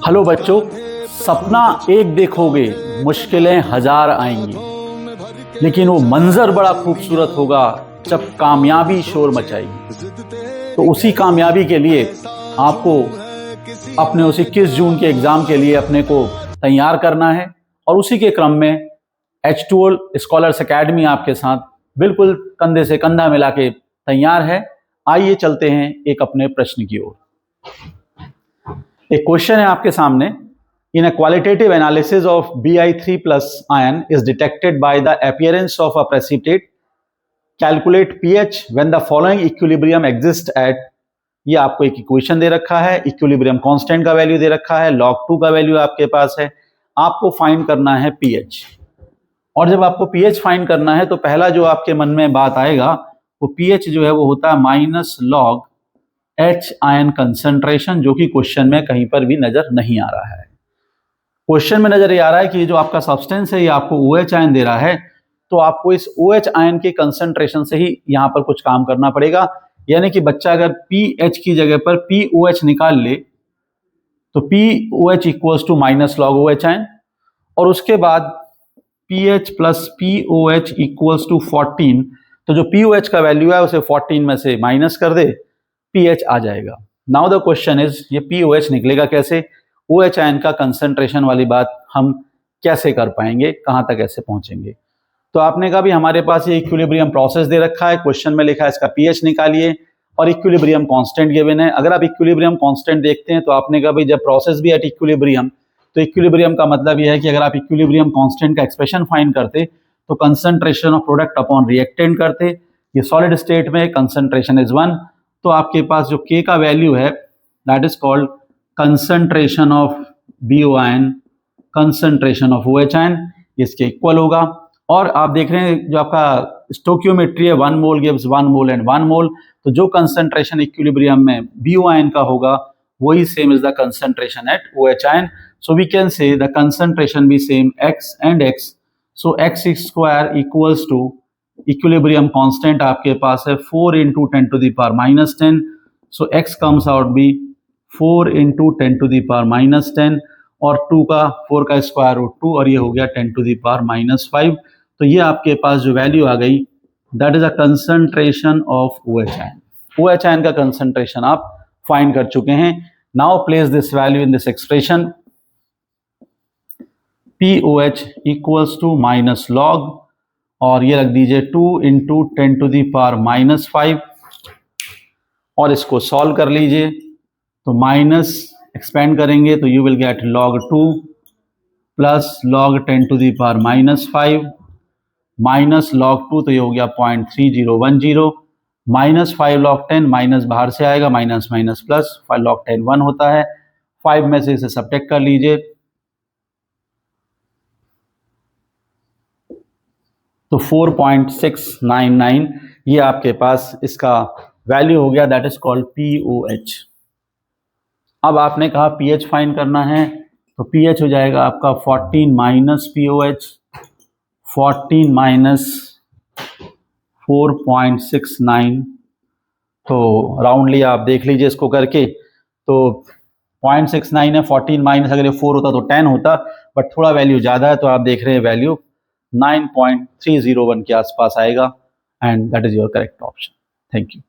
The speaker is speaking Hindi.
हेलो बच्चों, सपना एक देखोगे मुश्किलें हजार आएंगी, लेकिन वो मंजर बड़ा खूबसूरत होगा जब कामयाबी शोर मचाएगी। तो उसी कामयाबी के लिए आपको अपने उसी 21 जून के एग्जाम के लिए अपने को तैयार करना है, और उसी के क्रम में H2O स्कॉलर्स एकेडमी आपके साथ बिल्कुल कंधे से कंधा मिला के तैयार है। आइए चलते हैं एक अपने प्रश्न की ओर। एक क्वेश्चन है आपके सामने। In a qualitative analysis of Bi3 plus ion is detected by the appearance of a precipitate, calculate pH when the following equilibrium exist at. ये आपको एक इक्वेशन दे रखा है, इक्विलिब्रियम कांस्टेंट का वैल्यू दे रखा है, log 2 का वैल्यू आपके पास है, आपको फाइंड करना है pH। और जब आपको pH फाइंड करना है तो पहला जो आपके मन में बात आएगा वो pH जो है वो होता है minus log H ion concentration, जो कि क्वेश्चन में कहीं पर भी नजर नहीं आ रहा है। क्वेश्चन में नजर ये आ रहा है कि ये जो आपका सब्सटेंस है ये आपको OH आयन दे रहा है, तो आपको इस OH आयन के कंसंट्रेशन से ही यहाँ पर कुछ काम करना पड़ेगा। यानी कि बच्चा अगर pH की जगह पर POH निकाल ले तो POH equals to minus log OH ion, और उसके बाद pH plus POH equals to 14। तो जो POH का वैल्यू है उसे 14 में से माइनस कर दे, pH आ जाएगा। नाउ द क्वेश्चन इज ये POH निकलेगा कैसे, OH आयन का कंसंट्रेशन वाली बात हम कैसे कर पाएंगे, कहां तक ऐसे पहुंचेंगे। तो आपने कहा भी हमारे पास ये इक्विलिब्रियम प्रोसेस दे रखा है, क्वेश्चन में लिखा है इसका pH निकालिए और इक्विलिब्रियम कांस्टेंट गिवन है। अगर आप इक्विलिब्रियम कांस्टेंट देखते हैं तो आपने कहा भाई जब प्रोसेस भी एट इक्विलिब्रियम, तो इक्विलिब्रियम का मतलब यह है कि अगर आप इक्विलिब्रियम कांस्टेंट का एक्सप्रेशन फाइंड करते तो concentration of product upon reactant करते। ये सॉलिड स्टेट में कंसंट्रेशन इज 1, तो आपके पास जो K का वैल्यू है that is called concentration of BO ion, concentration of OH ion, इसके इक्वल होगा। और आप देख रहे हैं जो आपका स्टोकियोमेट्री है 1 मोल गिव्स 1 मोल एंड 1 मोल, तो जो कंसंट्रेशन इक्विलिब्रियम में BO आयन का होगा वही same is the concentration at OH ion. So we can say the concentration be same X and X, so X square equals to equilibrium constant आपके पास है 4 into 10 to the power minus 10, so X comes out be 4 into 10 to the power minus 10, और 4 का स्क्वायर रूट 2, और ये हो गया 10 टू द पावर माइनस 5। तो ये आपके पास जो वैल्यू आ गई that is a concentration of OH ion. OH ion का कंसंट्रेशन आप फाइंड कर चुके हैं। Now place this value in this expression, POH equals to minus log, और ये रख दीजिए 2 into 10 to the power minus 5, और इसको सॉल्व कर लीजिए। तो माइनस एक्सपेंड करेंगे तो you will get log 2 plus log 10 to the power minus 5 minus log 2, तो ये हो गया 0.3010, माइनस 5 लॉग 10, माइनस बाहर से आएगा, माइनस माइनस प्लस, 5 लॉग 10 1 होता है, 5 में से इसे सब्ट्रैक्ट कर लीजिए तो 4.699 ये आपके पास इसका वैल्यू हो गया, दैट इज कॉल्ड POH। अब आपने कहा pH फाइंड करना है, तो pH हो जाएगा आपका 14 माइनस POH, 14 माइनस 4.69, तो राउंडली आप देख लीजिए इसको करके, तो 0.69 है, 14 माइनस अगर ये 4 होता तो 10 होता, बट थोड़ा वैल्यू ज़्यादा है तो आप देख रहे हैं वैल्यू 9.301 के आसपास आएगा, and that is your correct option. Thank you.